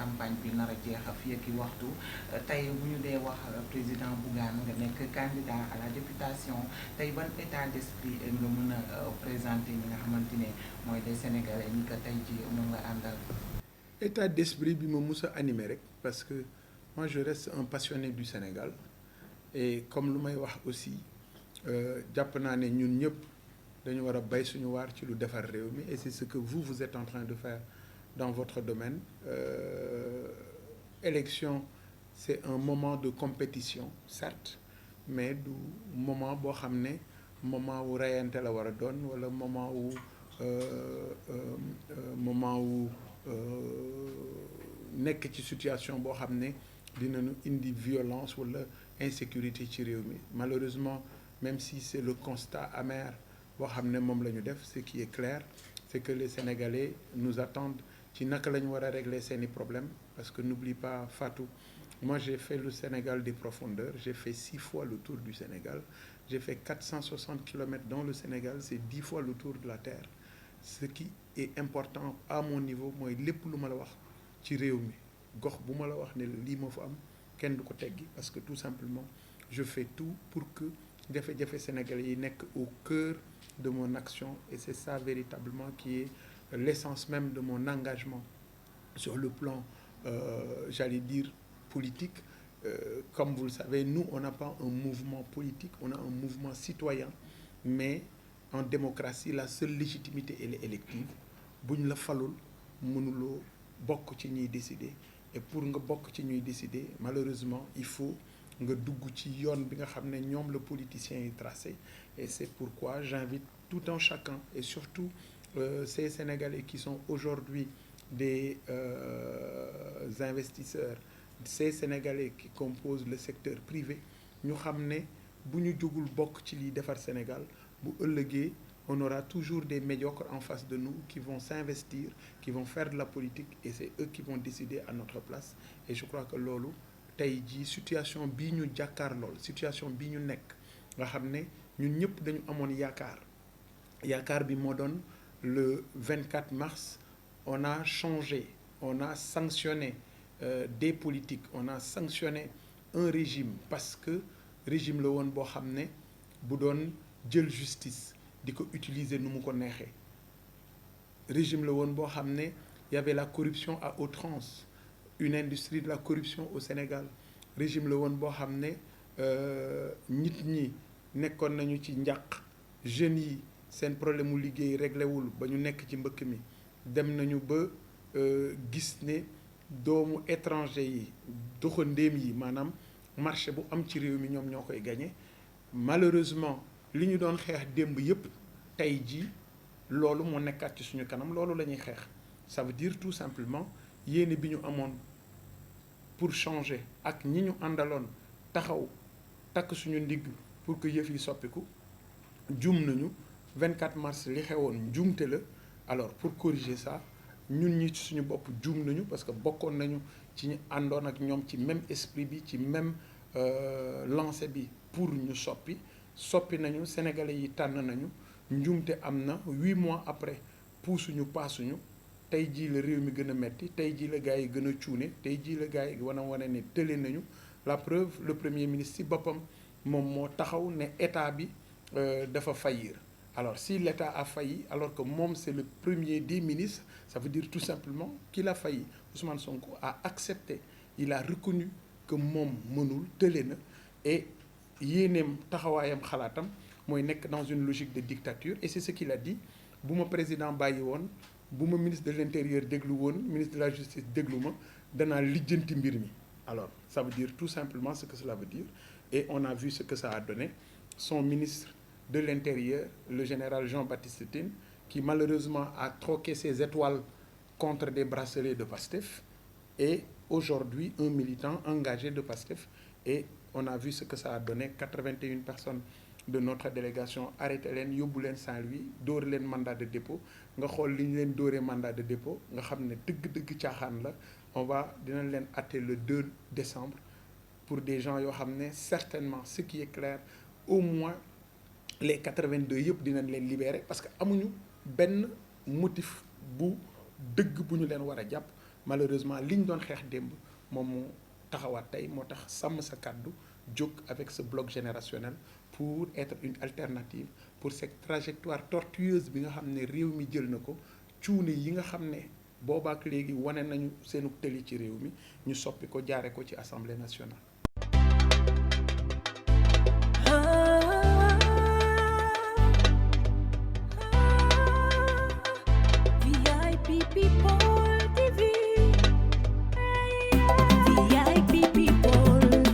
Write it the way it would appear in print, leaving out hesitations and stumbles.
campagne bi nar a jeex fii ak waxtu tey bu ñu dee wax président Bougane nga nekk candidat à la députation tey ban état d'esprit nga mën a présenter ñi nga xamante ne mooy des Sénégalais ñi ko tey ji moom nga àndal. État d'esprit bi ma mus a animé rek parce que moi je reste un passionné du Sénégal et comme lu may wax aussi jàpp naa ne ñun ñëpp dañu war a bay suñu waar ci lu defar réew mi et c'est ce que vous êtes en train de faire dans votre domaine. Élection c'est un moment de compétition certes mais du moment boo xam ne moment wu reyante la war a doon wala moment wu nekk ci situation boo xam ne dinañu indi violence wala insécurité ci réew mi. Malheureusement même si c'est le constat amer boo xam ne moom la ñu def ce qui est clair c'est que les Sénégalais nous attendent ci naka la ñu war a régler seeni problèmes parce que n'oublie pas Fatou, moi j'ai fait le Sénégal des profondeurs, j'ai fait 6 fois le tour du Sénégal, j'ai fait 460 kilomètres dans le Sénégal, c'est 10 fois le tour de la terre. Ce qui est important à mon niveau mooy lépp lu ma la wax ci réew mi gox bu ma la wax ne lii moo fa am kenn du ko teggi parce que tout simplement je fais tout pour que jafe-jafe sénégalais yi nekk au cœur de mon action et c'est ça véritablement qui est l'essence même de mon engagement sur le plan j'allais dire politique. Comme vous le savez, nous on n'a pas un mouvement politique, on a un mouvement citoyen, mais en démocratie la seule légitimité elle est élective. bu ñu la falul mënuloo bokk ci ñuy décider et pour nga bokk ci ñuy décider malheureusement il faut nga dugg ci yoon bi nga xam ne ñoom la politicien yi tracé et c'est pourquoi j'invite tout un chacun et surtout ces Sénégalais qui sont aujourd'hui des investisseurs, ces Sénégalais qui composent le secteur privé ñu xam ne bu ñu jógul bokk ci liy defar Sénégal bu ëllëgee on aura toujours des médiocres en face de nous qui vont s'investir, qui vont faire de la politique et c'est eux qui vont décider à notre place et je crois que loolu tey jii situation bii ñu jàkkaar lool situation bii ñu nekk nga xam ne ñun ñëpp dañu amoon yaakaar bi moo doon le 24 mars on a changé, on a sanctionné des politiques, on a sanctionné un régime parce que régime la woon boo xam ne bu doon jël justice di ko utiliser nu mu ko neexee régime la woon boo xam ne y avait la corruption à outrance, une industrie de la corruption au Sénégal. Régime la woon boo xam ne nit ñi nekkoon nañu ci njàq jeunes yi seen problème mu liggéey réglé wul ba ñu nekk ci mbëkk mi dem nañu ba gis ne doomu étranger yi doxandéem yi maanaam marché bu am ci réew mi ñoom ñoo koy gagné. Malheureusement li ñu doon xeex démb yépp tey jii loolu moo nekkaat ci suñu kanam loolu la ñuy xeex. Ça veut dire tout simplement yéene bi ñu amoon pour changer ak ñi ñu àndaloon taxaw takk suñu ndigg pour que yëf yi soppiku juum nañu. 24 mars li xewoon njuumte la. Alors pour corriger ça ñun ñi ci suñu bopp juum nañu parce que bokkoon nañu ci ñu àndoon ak ñoom ci même esprit bi ci même lancé bi pour ñu soppi nañu sénégalais yi tànn nañu njuumte am na 8 mois après puusuñu paasuñu tey jii la réew mi gën a metti tey jii la gars yi gën a cuune tey jii la gars yi wane ne tële nañu. La preuve le premier ministre ci boppam moom moo taxaw ne état bi dafa faillir. Alors si l'État a failli alors que moom c'est le premier des ministres, ça veut dire tout simplement qu'il a failli. Ousmane Sonko a accepté, il a reconnu que moom mënul tële na et yéeneem taxawaayam xalaatam mooy nekk dans une logique de dictature et c'est ce qu'il a dit. bu ma président bàyyi woon bu ma ministre de l'intérieur déglu woon ministre de la justice déglu ma danaa lijjanti mbir mi. Alors ça veut dire tout simplement ce que cela veut dire et on a vu ce que ça a donné. Son ministre de l'Intérieur, le général Jean-Baptiste Tine, qui malheureusement a troqué ses étoiles contre des bracelets de PASTEF, et aujourd'hui un militant engagé de PASTEF. Et on a vu ce que ça a donné. 81 personnes de notre délégation arrêté leen yóbbu leen Saint-Louis dóor leen mandat de dépôt nga xool li ñu leen dóoree mandat de dépôt nga xam ne dëgg-dëgg caaxaan la. dinañ leen àtte le 2 décembre pour des gens yoo xam ne certainement ce qui est clair au moins les 82 yëpp dinañ leen libérer parce que amuñu benn motif bu dëgg bu ñu leen war a jàpp malheureusement liñ doon xeex démb moom moo taxawaat tey moo tax sàmm sa kàddu jóg avec ce bloc générationnel pour être une alternative pour cette trajectoire tortueuse bi nga xam ne réew mi jël na ko cuune yi nga xam ne boobaak léegi wane nañu seenu tëli ci réew mi ñu soppi ko jaare ko ci assemblée nationale